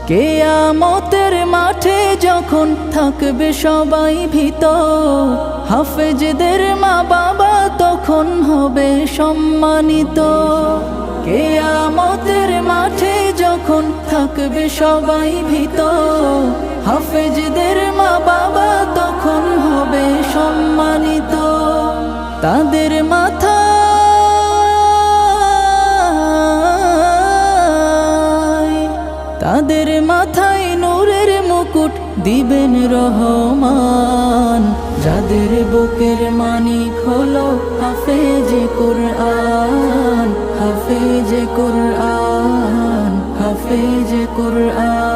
কিয়ামতের মাঠে যখন থাকবে সবাই ভীত, হাফেজদের মা বাবা তখন হবে সম্মানিত। কিয়ামতের মাঠে যখন থাকবে সবাই ভীত, হাফেজদের মা বাবা তখন হবে সম্মানিত। তাদের মাথায় নূরের মুকুট দিবেন রহমান, যাদের বুকের মানিক হলো হাফেজে কুরআন, হাফেজে কুরআন, হাফেজে কুরআন।